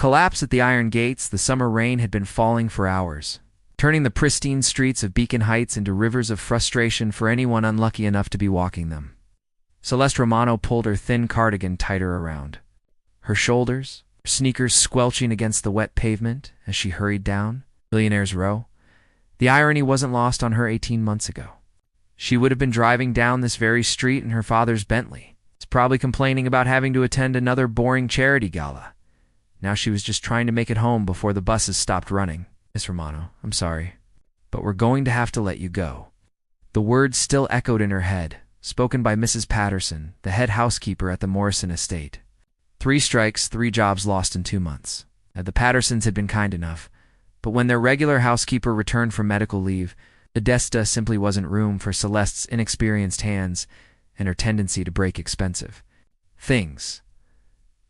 Collapse at the iron gates. The summer rain had been falling for hours, turning the pristine streets of Beacon Heights into rivers of frustration for anyone unlucky enough to be walking them. Celeste Romano pulled her thin cardigan tighter around her shoulders, her sneakers squelching against the wet pavement as she hurried down Billionaire's Row. The irony wasn't lost on her 18 months ago. She would have been driving down this very street in her father's Bentley. It's probably complaining about having to attend another boring charity gala. Now she was just trying to make it home before the buses stopped running. Miss Romano, I'm sorry, but we're going to have to let you go. The words still echoed in her head, spoken by Mrs. Patterson, the head housekeeper at the Morrison estate. 3 strikes, 3 jobs lost in 2 months. The Pattersons had been kind enough, but when their regular housekeeper returned from medical leave, the Desta simply wasn't room for Celeste's inexperienced hands and her tendency to break expensive things.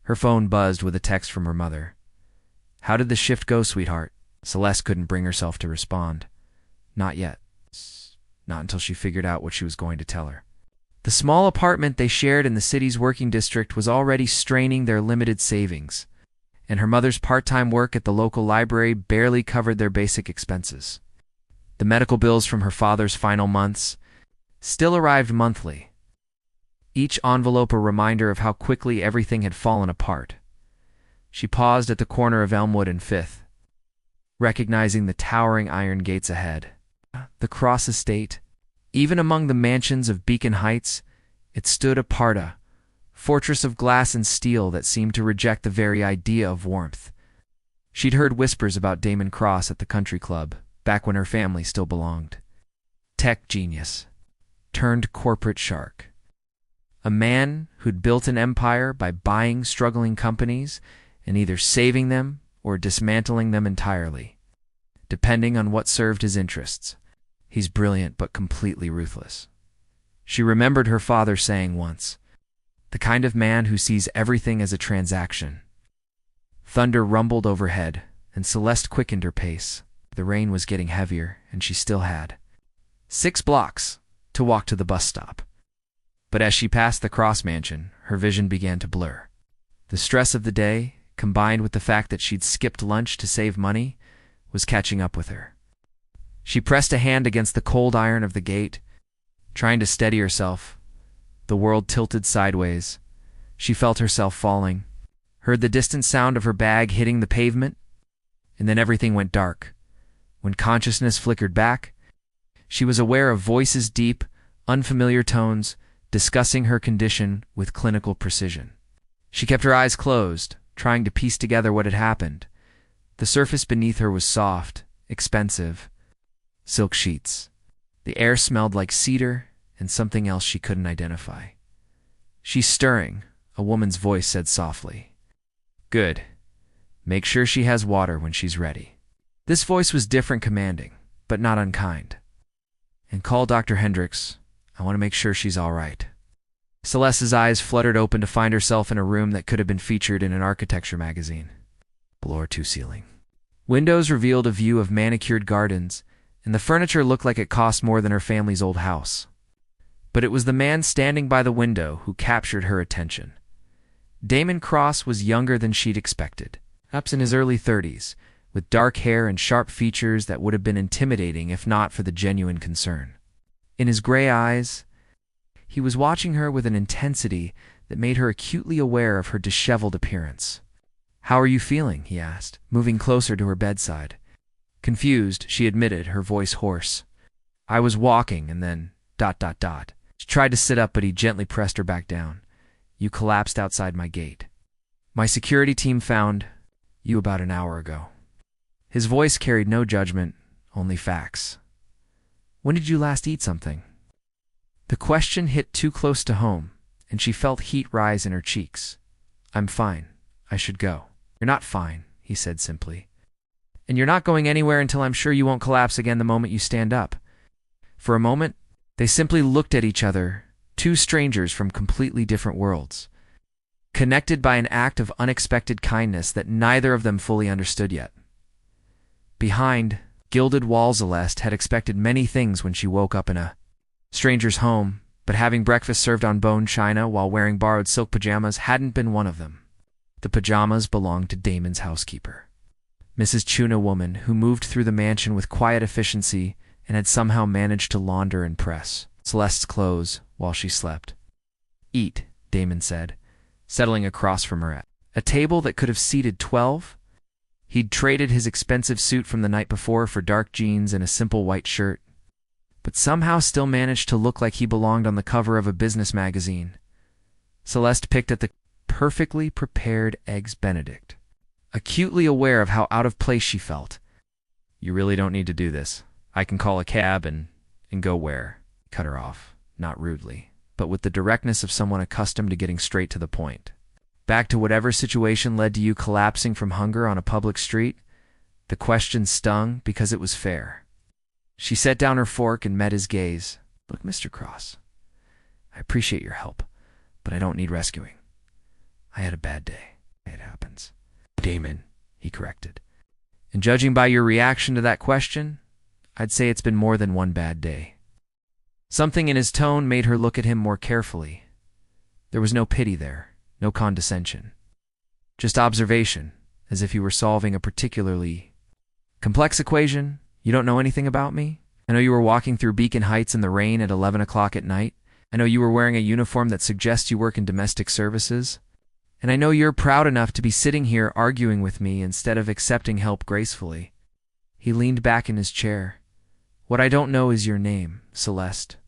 Her phone buzzed with a text from her mother. "How did the shift go, sweetheart?" Celeste couldn't bring herself to respond. Not yet. Not until she figured out what she was going to tell her. The small apartment they shared in the city's working district was already straining their limited savings, and her mother's part-time work at the local library barely covered their basic expenses. The medical bills from her father's final months still arrived monthly, each envelope a reminder of how quickly everything had fallen apart. She paused at the corner of Elmwood and Fifth, recognizing the towering iron gates ahead. The Cross Estate, even among the mansions of Beacon Heights, it stood apart, a fortress of glass and steel that seemed to reject the very idea of warmth. She'd heard whispers about Damon Cross at the country club, back when her family still belonged. Tech genius, turned corporate shark. A man who'd built an empire by buying struggling companies and either saving them or dismantling them entirely, depending on what served his interests. He's brilliant but completely ruthless. She remembered her father saying once, the kind of man who sees everything as a transaction. Thunder rumbled overhead, and Celeste quickened her pace. The rain was getting heavier, and she still had 6 blocks to walk to the bus stop. But as she passed the Cross Mansion, her vision began to blur. The stress of the day, combined with the fact that she'd skipped lunch to save money, was catching up with her. She pressed a hand against the cold iron of the gate, trying to steady herself. The world tilted sideways. She felt herself falling, heard the distant sound of her bag hitting the pavement, and then everything went dark. When consciousness flickered back, she was aware of voices, deep, unfamiliar tones, discussing her condition with clinical precision. She kept her eyes closed, trying to piece together what had happened. The surface beneath her was soft, expensive, silk sheets. The air smelled like cedar and something else she couldn't identify. "She's stirring," a woman's voice said softly. "Good. Make sure she has water when she's ready." This voice was different, commanding, but not unkind. "And call Dr. Hendricks. I want to make sure she's all right." Celeste's eyes fluttered open to find herself in a room that could have been featured in an architecture magazine. Floor to ceiling. Windows revealed a view of manicured gardens, and the furniture looked like it cost more than her family's old house. But it was the man standing by the window who captured her attention. Damon Cross was younger than she'd expected, perhaps in his early 30s, with dark hair and sharp features that would have been intimidating if not for the genuine concern. In his gray eyes, he was watching her with an intensity that made her acutely aware of her disheveled appearance. "How are you feeling?" he asked, moving closer to her bedside. Confused, she admitted, her voice hoarse. "I was walking and then ... She tried to sit up, but he gently pressed her back down. "You collapsed outside my gate. My security team found you about an hour ago." His voice carried no judgment, only facts. "When did you last eat something?" The question hit too close to home, and she felt heat rise in her cheeks. "I'm fine. I should go." "You're not fine," he said simply. "And you're not going anywhere until I'm sure you won't collapse again the moment you stand up." For a moment, they simply looked at each other, two strangers from completely different worlds, connected by an act of unexpected kindness that neither of them fully understood yet. Behind gilded walls, Celeste had expected many things when she woke up in a stranger's home, but having breakfast served on bone china while wearing borrowed silk pajamas hadn't been one of them. The pajamas belonged to Damon's housekeeper, Mrs. Tuna woman, who moved through the mansion with quiet efficiency and had somehow managed to launder and press Celeste's clothes while she slept. "Eat," Damon said, settling across from her at a table that could have seated 12. He'd traded his expensive suit from the night before for dark jeans and a simple white shirt, but somehow still managed to look like he belonged on the cover of a business magazine. Celeste picked at the perfectly prepared Eggs Benedict, acutely aware of how out of place she felt. "You really don't need to do this. I can call a cab and go where?" Cut her off, not rudely, but with the directness of someone accustomed to getting straight to the point. "Back to whatever situation led to you collapsing from hunger on a public street?" The question stung because it was fair. She set down her fork and met his gaze. "Look, Mr. Cross, I appreciate your help, but I don't need rescuing. I had a bad day. It happens." "Damon," he corrected. "And judging by your reaction to that question, I'd say it's been more than one bad day." Something in his tone made her look at him more carefully. There was no pity there, no condescension. Just observation, as if he were solving a particularly complex equation. "You don't know anything about me? I know you were walking through Beacon Heights in the rain at 11 o'clock at night. I know you were wearing a uniform that suggests you work in domestic services. And I know you're proud enough to be sitting here arguing with me instead of accepting help gracefully." He leaned back in his chair. "What I don't know is your name, Celeste."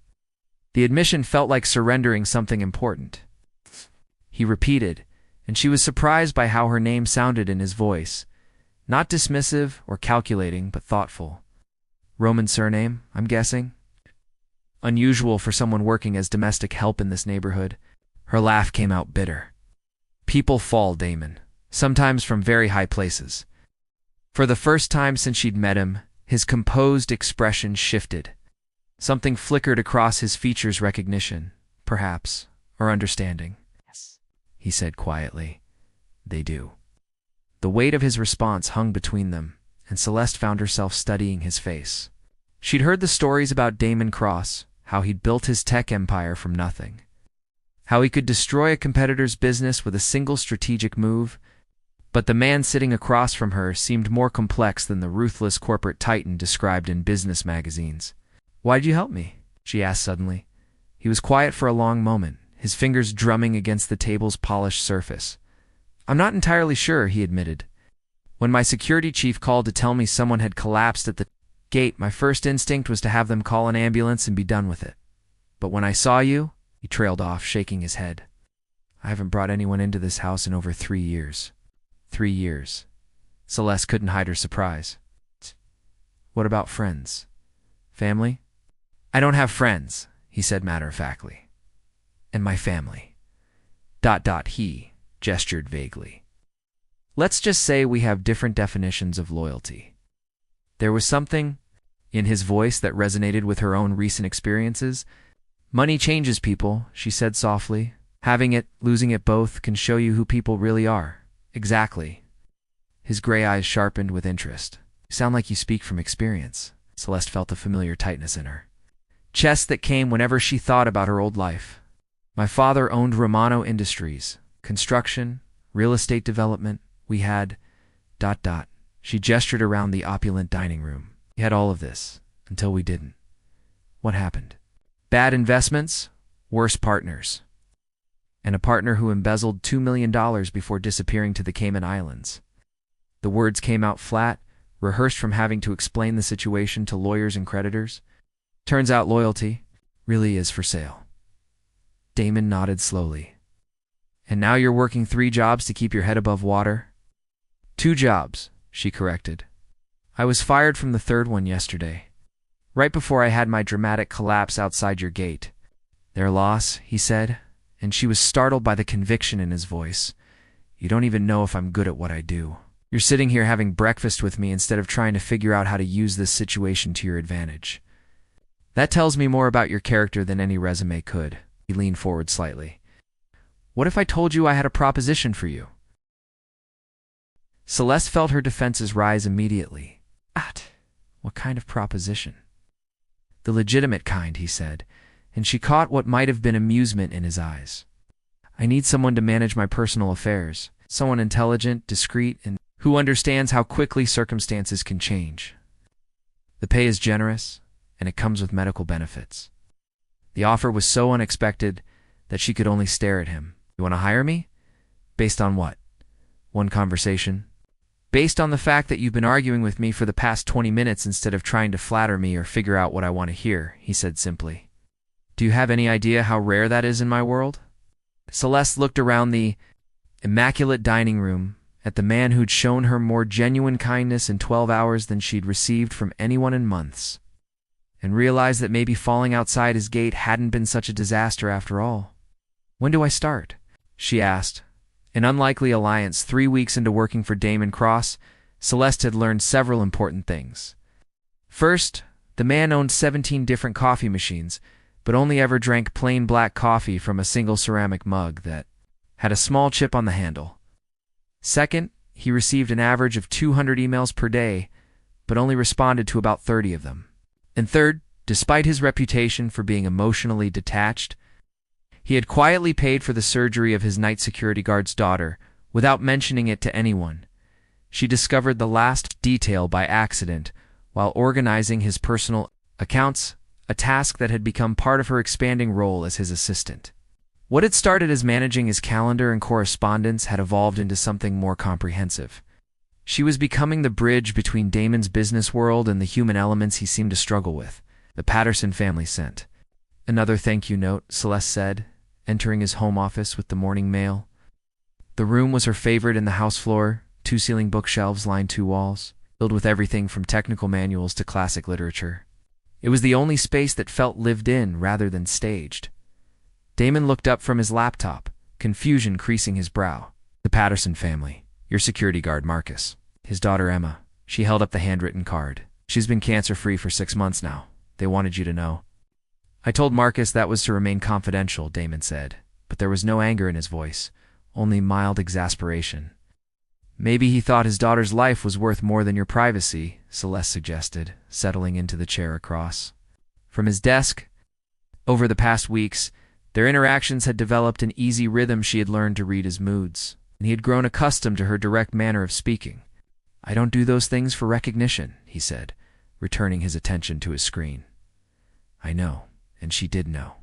The admission felt like surrendering something important. He repeated, and she was surprised by how her name sounded in his voice. Not dismissive or calculating, but thoughtful. "Roman surname, I'm guessing?" Unusual for someone working as domestic help in this neighborhood. Her laugh came out bitter. "People fall, Damon, sometimes from very high places." For the first time since she'd met him, his composed expression shifted. Something flickered across his features, recognition, perhaps, or understanding. "Yes," he said quietly. "They do." The weight of his response hung between them, and Celeste found herself studying his face. She'd heard the stories about Damon Cross, how he'd built his tech empire from nothing, how he could destroy a competitor's business with a single strategic move, but the man sitting across from her seemed more complex than the ruthless corporate titan described in business magazines. "Why'd you help me?" she asked suddenly. He was quiet for a long moment, his fingers drumming against the table's polished surface. "I'm not entirely sure," he admitted. "When my security chief called to tell me someone had collapsed at the gate, my first instinct was to have them call an ambulance and be done with it. But when I saw you," he trailed off, shaking his head, "I haven't brought anyone into this house in over 3 years. 3 years. Celeste couldn't hide her surprise. "What about friends? Family?" "I don't have friends," he said matter-of-factly. "And my family. ... He gestured vaguely. "Let's just say we have different definitions of loyalty." There was something in his voice that resonated with her own recent experiences. "Money changes people," she said softly. "Having it, losing it, both can show you who people really are." "Exactly." His gray eyes sharpened with interest. "You sound like you speak from experience." Celeste felt a familiar tightness in her chest that came whenever she thought about her old life. "My father owned Romano Industries, construction, real estate development. We had ... She gestured around the opulent dining room. "We had all of this, until we didn't." "What happened?" "Bad investments, worse partners. And a partner who embezzled $2 million before disappearing to the Cayman Islands." The words came out flat, rehearsed from having to explain the situation to lawyers and creditors. "Turns out loyalty really is for sale." Damon nodded slowly. "And now you're working 3 jobs to keep your head above water?" "2 jobs, she corrected. "I was fired from the 3rd one yesterday, right before I had my dramatic collapse outside your gate." "Their loss," he said, and she was startled by the conviction in his voice. "You don't even know if I'm good at what I do. You're sitting here having breakfast with me instead of trying to figure out how to use this situation to your advantage. That tells me more about your character than any resume could." He leaned forward slightly. "What if I told you I had a proposition for you?" Celeste felt her defenses rise immediately. What kind of proposition?" "The legitimate kind," he said, and she caught what might have been amusement in his eyes. "I need someone to manage my personal affairs. someone intelligent, discreet, and who understands how quickly circumstances can change. The pay is generous, and it comes with medical benefits. The offer was so unexpected that she could only stare at him. You want to hire me? Based on what? One conversation? Based on the fact that you've been arguing with me for the past 20 minutes instead of trying to flatter me or figure out what I want to hear, he said simply. Do you have any idea how rare that is in my world? Celeste looked around the immaculate dining room at the man who'd shown her more genuine kindness in 12 hours than she'd received from anyone in months, and realized that maybe falling outside his gate hadn't been such a disaster after all. When do I start? She asked. An unlikely alliance 3 weeks into working for Damon Cross, Celeste had learned several important things. First, the man owned 17 different coffee machines, but only ever drank plain black coffee from a single ceramic mug that had a small chip on the handle. Second, he received an average of 200 emails per day, but only responded to about 30 of them. And third, despite his reputation for being emotionally detached, he had quietly paid for the surgery of his night security guard's daughter without mentioning it to anyone. She discovered the last detail by accident while organizing his personal accounts, a task that had become part of her expanding role as his assistant. What had started as managing his calendar and correspondence had evolved into something more comprehensive. She was becoming the bridge between Damon's business world and the human elements he seemed to struggle with. The Patterson family sent another thank you note, Celeste said, entering his home office with the morning mail. The room was her favorite in the house floor, 2 ceiling bookshelves lined 2 walls, filled with everything from technical manuals to classic literature. It was the only space that felt lived in rather than staged. Damon looked up from his laptop, confusion creasing his brow. The Patterson family. Your security guard, Marcus. His daughter, Emma. She held up the handwritten card. She's been cancer-free for 6 months now. They wanted you to know. I told Marcus that was to remain confidential, Damon said, but there was no anger in his voice, only mild exasperation. Maybe he thought his daughter's life was worth more than your privacy, Celeste suggested, settling into the chair across. From his desk, over the past weeks, their interactions had developed an easy rhythm. She had learned to read his moods, and he had grown accustomed to her direct manner of speaking. I don't do those things for recognition, he said, returning his attention to his screen. I know. And she did know.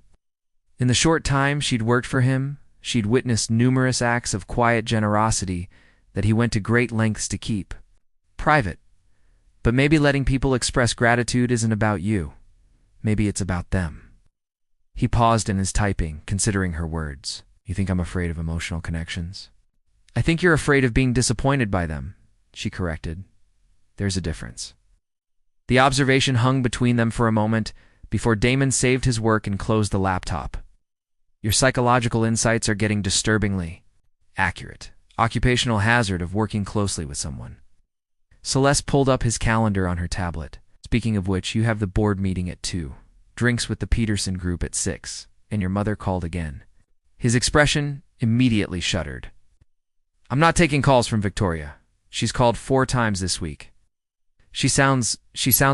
In the short time she'd worked for him, she'd witnessed numerous acts of quiet generosity that he went to great lengths to keep private. But maybe letting people express gratitude isn't about you. Maybe it's about them. He paused in his typing, considering her words. You think I'm afraid of emotional connections? I think you're afraid of being disappointed by them, she corrected. There's a difference. The observation hung between them for a moment, before Damon saved his work and closed the laptop. Your psychological insights are getting disturbingly accurate. Occupational hazard of working closely with someone. Celeste pulled up his calendar on her tablet. Speaking of which, you have the board meeting at 2, drinks with the Peterson group at 6, and your mother called again. His expression immediately shuddered. I'm not taking calls from Victoria. She's called 4 times this week. She sounds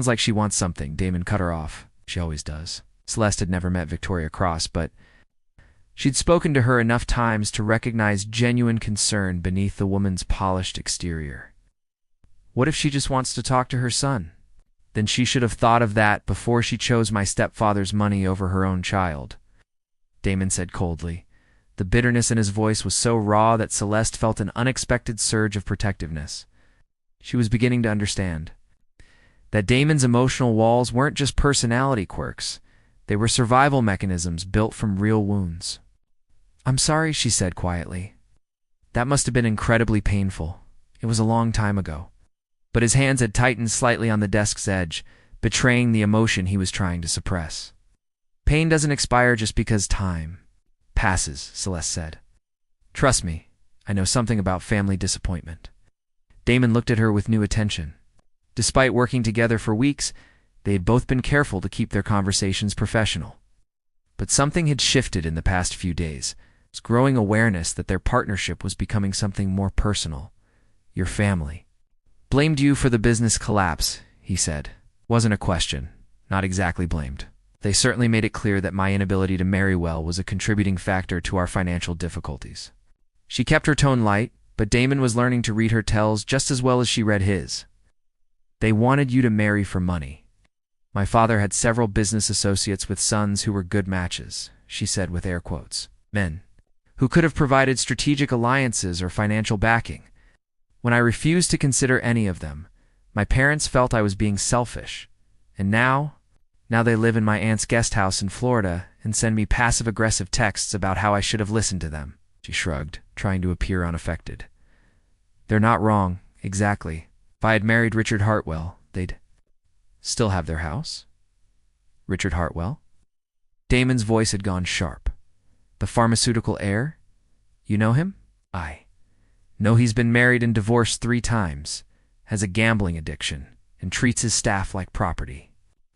like she wants something, Damon cut her off. She always does. Celeste had never met Victoria Cross, but she'd spoken to her enough times to recognize genuine concern beneath the woman's polished exterior. What if she just wants to talk to her son? Then she should have thought of that before she chose my stepfather's money over her own child, Damon said coldly. The bitterness in his voice was so raw that Celeste felt an unexpected surge of protectiveness. She was beginning to understand that Damon's emotional walls weren't just personality quirks. They were survival mechanisms built from real wounds. I'm sorry, she said quietly. That must have been incredibly painful. It was a long time ago. But his hands had tightened slightly on the desk's edge, betraying the emotion he was trying to suppress. Pain doesn't expire just because time passes, Celeste said. Trust me, I know something about family disappointment. Damon looked at her with new attention. Despite working together for weeks, they had both been careful to keep their conversations professional. But something had shifted in the past few days. This growing awareness that their partnership was becoming something more personal. Your family blamed you for the business collapse, he said. Wasn't a question. Not exactly blamed. They certainly made it clear that my inability to marry well was a contributing factor to our financial difficulties. She kept her tone light, but Damon was learning to read her tells just as well as she read his. They wanted you to marry for money. My father had several business associates with sons who were good matches, she said with air quotes. Men who could have provided strategic alliances or financial backing. When I refused to consider any of them, my parents felt I was being selfish. And now they live in my aunt's guest house in Florida and send me passive-aggressive texts about how I should have listened to them. She shrugged, trying to appear unaffected. They're not wrong, exactly. If I had married Richard Hartwell, they'd still have their house? Richard Hartwell? Damon's voice had gone sharp. The pharmaceutical heir? You know him? I know he's been married and divorced 3 times, has a gambling addiction, and treats his staff like property.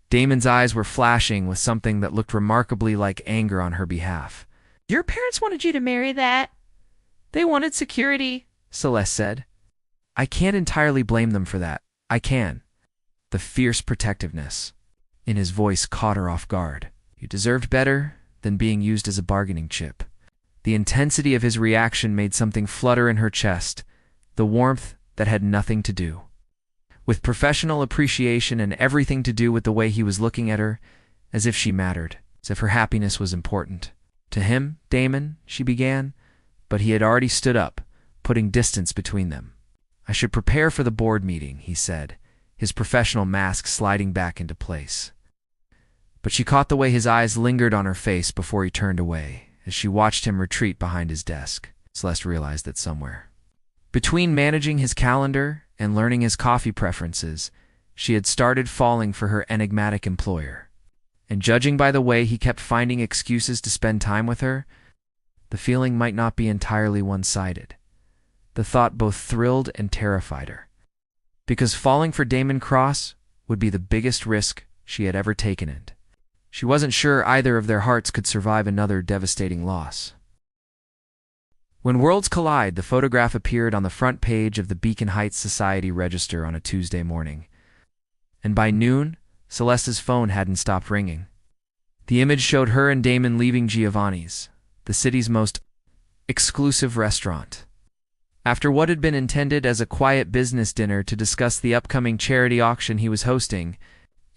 Damon's eyes were flashing with something that looked remarkably like anger on her behalf. Your parents wanted you to marry that? They wanted security, Celeste said. I can't entirely blame them for that. I can. The fierce protectiveness in his voice caught her off guard. You deserved better than being used as a bargaining chip. The intensity of his reaction made something flutter in her chest, the warmth that had nothing to do with professional appreciation and everything to do with the way he was looking at her, as if she mattered, as if her happiness was important. To him, Damon, she began, but he had already stood up, putting distance between them. I should prepare for the board meeting, he said, his professional mask sliding back into place. But she caught the way his eyes lingered on her face before he turned away. As she watched him retreat behind his desk, Celeste realized that somewhere between managing his calendar and learning his coffee preferences, she had started falling for her enigmatic employer. And judging by the way he kept finding excuses to spend time with her, the feeling might not be entirely one-sided. The thought both thrilled and terrified her, because falling for Damon Cross would be the biggest risk she had ever taken, and she wasn't sure either of their hearts could survive another devastating loss. When worlds collide, the photograph appeared on the front page of the Beacon Heights Society Register on a Tuesday morning. And by noon, Celeste's phone hadn't stopped ringing. The image showed her and Damon leaving Giovanni's, the city's most exclusive restaurant. After what had been intended as a quiet business dinner to discuss the upcoming charity auction he was hosting,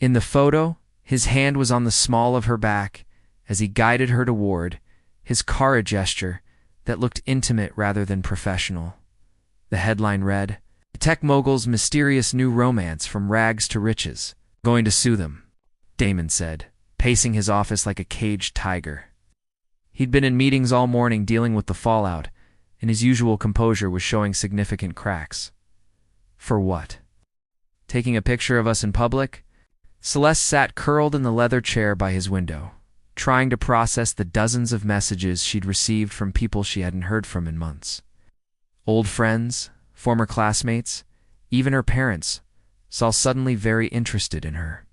in the photo, his hand was on the small of her back as he guided her toward, his car a gesture that looked intimate rather than professional. The headline read, "The tech mogul's mysterious new romance from rags to riches. Going to sue them," Damon said, pacing his office like a caged tiger. He'd been in meetings all morning dealing with the fallout, and his usual composure was showing significant cracks. For what? Taking a picture of us in public? Celeste sat curled in the leather chair by his window, trying to process the dozens of messages she'd received from people she hadn't heard from in months. Old friends, former classmates, even her parents, saw suddenly very interested in her.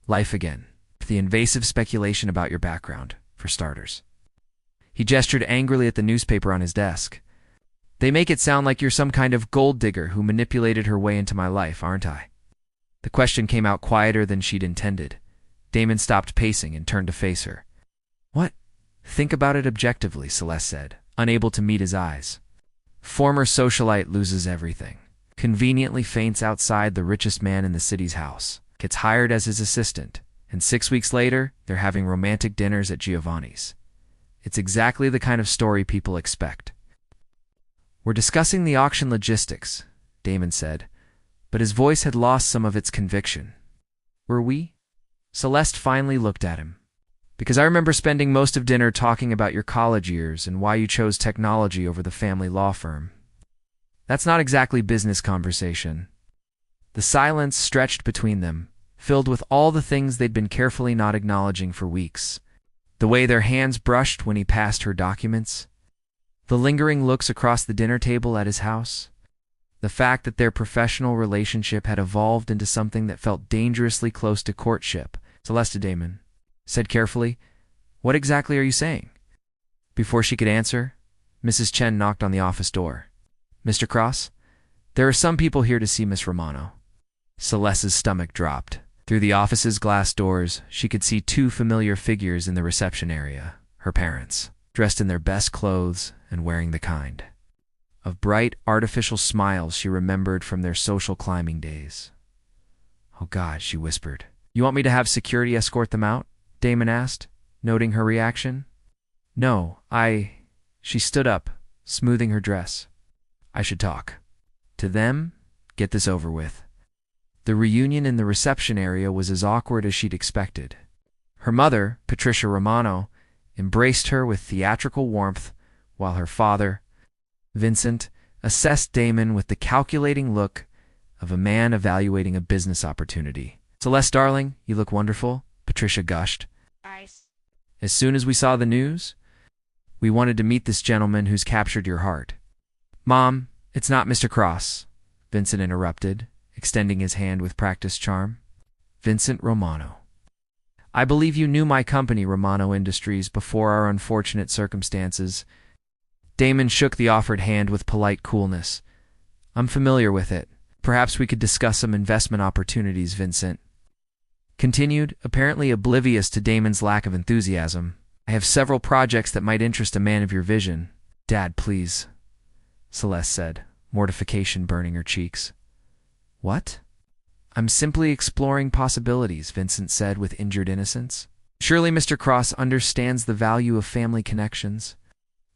Life again. The invasive speculation about your background, for starters. He gestured angrily at the newspaper on his desk. They make it sound like you're some kind of gold digger who manipulated her way into my life, aren't I? The question came out quieter than she'd intended. Damon stopped pacing and turned to face her. What? Think about it objectively, Celeste said, unable to meet his eyes. Former socialite loses everything. Conveniently faints outside the richest man in the city's house. Gets hired as his assistant. And 6 weeks later, they're having romantic dinners at Giovanni's. It's exactly the kind of story people expect. We're discussing the auction logistics, Damon said, but his voice had lost some of its conviction. Were we? Celeste finally looked at him. Because I remember spending most of dinner talking about your college years and why you chose technology over the family law firm. That's not exactly business conversation. The silence stretched between them, filled with all the things they'd been carefully not acknowledging for weeks. The way their hands brushed when he passed her documents. The lingering looks across the dinner table at his house. The fact that their professional relationship had evolved into something that felt dangerously close to courtship. Celeste, Damon said carefully, "What exactly are you saying?" Before she could answer, Mrs. Chen knocked on the office door. "Mr. Cross, there are some people here to see Miss Romano." Celeste's stomach dropped. Through the office's glass doors, she could see 2 familiar figures in the reception area, her parents, dressed in their best clothes and wearing the kind of bright, artificial smiles she remembered from their social climbing days. "Oh God," she whispered. "You want me to have security escort them out?" Damon asked, noting her reaction. "No, She stood up, smoothing her dress. "I should talk. To them, get this over with." The reunion in the reception area was as awkward as she'd expected. Her mother, Patricia Romano, embraced her with theatrical warmth, while her father, Vincent, assessed Damon with the calculating look of a man evaluating a business opportunity. "Celeste, darling, you look wonderful," Patricia gushed. Nice. "As soon as we saw the news, we wanted to meet this gentleman who's captured your heart." "Mom, it's not Mr. Cross," Vincent interrupted, extending his hand with practiced charm. "Vincent Romano. I believe you knew my company, Romano Industries, before our unfortunate circumstances." Damon shook the offered hand with polite coolness. "I'm familiar with it. Perhaps we could discuss some investment opportunities," Vincent continued, apparently oblivious to Damon's lack of enthusiasm. "I have several projects that might interest a man of your vision." "Dad, please," Celeste said, mortification burning her cheeks. "What?" "I'm simply exploring possibilities," Vincent said with injured innocence. "Surely Mr. Cross understands the value of family connections."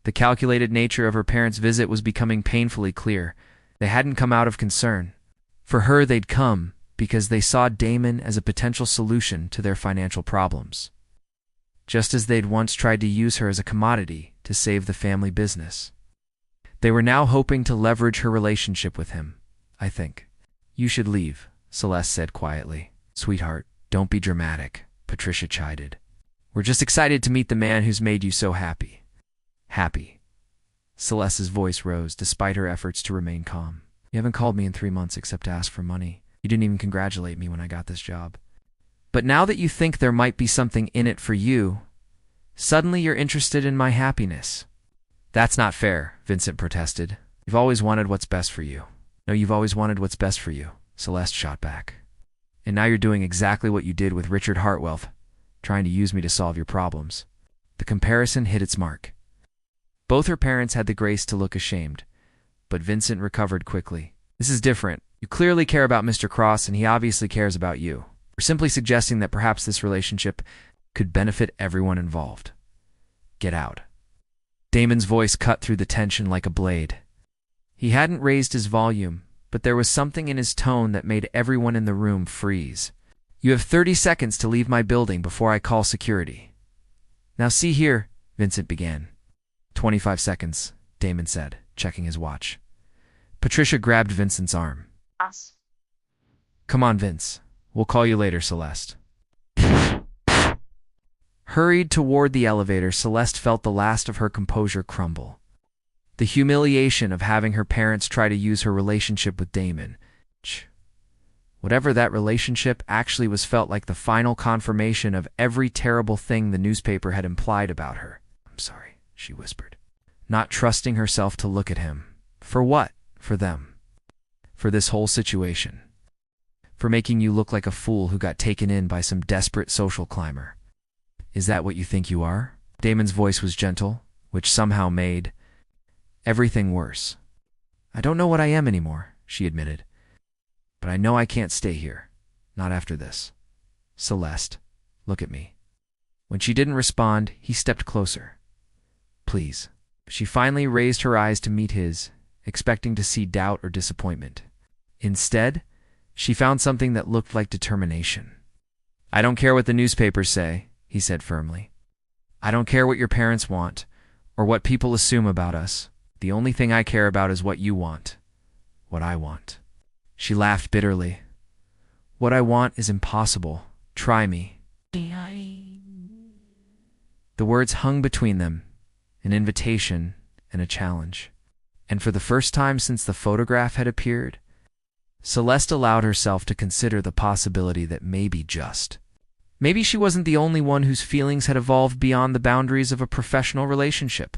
The calculated nature of her parents' visit was becoming painfully clear. They hadn't come out of concern. For her, they'd come because they saw Damon as a potential solution to their financial problems, just as they'd once tried to use her as a commodity to save the family business. They were now hoping to leverage her relationship with him, I think. "You should leave," Celeste said quietly. "Sweetheart, don't be dramatic," Patricia chided. "We're just excited to meet the man who's made you so happy." "Happy." Celeste's voice rose, despite her efforts to remain calm. "You haven't called me in 3 months except to ask for money. You didn't even congratulate me when I got this job. But now that you think there might be something in it for you, suddenly you're interested in my happiness." "That's not fair," Vincent protested. "You've always wanted what's best for you." "No, you've always wanted what's best for you," Celeste shot back. "And now you're doing exactly what you did with Richard Hartwell, trying to use me to solve your problems." The comparison hit its mark. Both her parents had the grace to look ashamed, but Vincent recovered quickly. "This is different. You clearly care about Mr. Cross, and he obviously cares about you. We're simply suggesting that perhaps this relationship could benefit everyone involved. Get out." Damon's voice cut through the tension like a blade. He hadn't raised his volume, but there was something in his tone that made everyone in the room freeze. "You have 30 seconds to leave my building before I call security." "Now see here," Vincent began. 25 seconds, Damon said, checking his watch. Patricia grabbed Vincent's arm. Us. "Come on, Vince. We'll call you later, Celeste." Hurried toward the elevator, Celeste felt the last of her composure crumble. The humiliation of having her parents try to use her relationship with Damon, whatever that relationship actually was, felt like the final confirmation of every terrible thing the newspaper had implied about her. "I'm sorry," she whispered, not trusting herself to look at him. "For what? For them. For this whole situation. For making you look like a fool who got taken in by some desperate social climber. Is that what you think you are?" Damon's voice was gentle, which somehow made everything worse. "I don't know what I am anymore," she admitted. "But I know I can't stay here. Not after this. Celeste, look at me." When she didn't respond, he stepped closer. "Please." She finally raised her eyes to meet his, expecting to see doubt or disappointment. Instead, she found something that looked like determination. "I don't care what the newspapers say," he said firmly. "I don't care what your parents want, or what people assume about us. The only thing I care about is what you want. What I want." She laughed bitterly. "What I want is impossible. Try me." The words hung between them, an invitation and a challenge. And for the first time since the photograph had appeared, Celeste allowed herself to consider the possibility that maybe she wasn't the only one whose feelings had evolved beyond the boundaries of a professional relationship.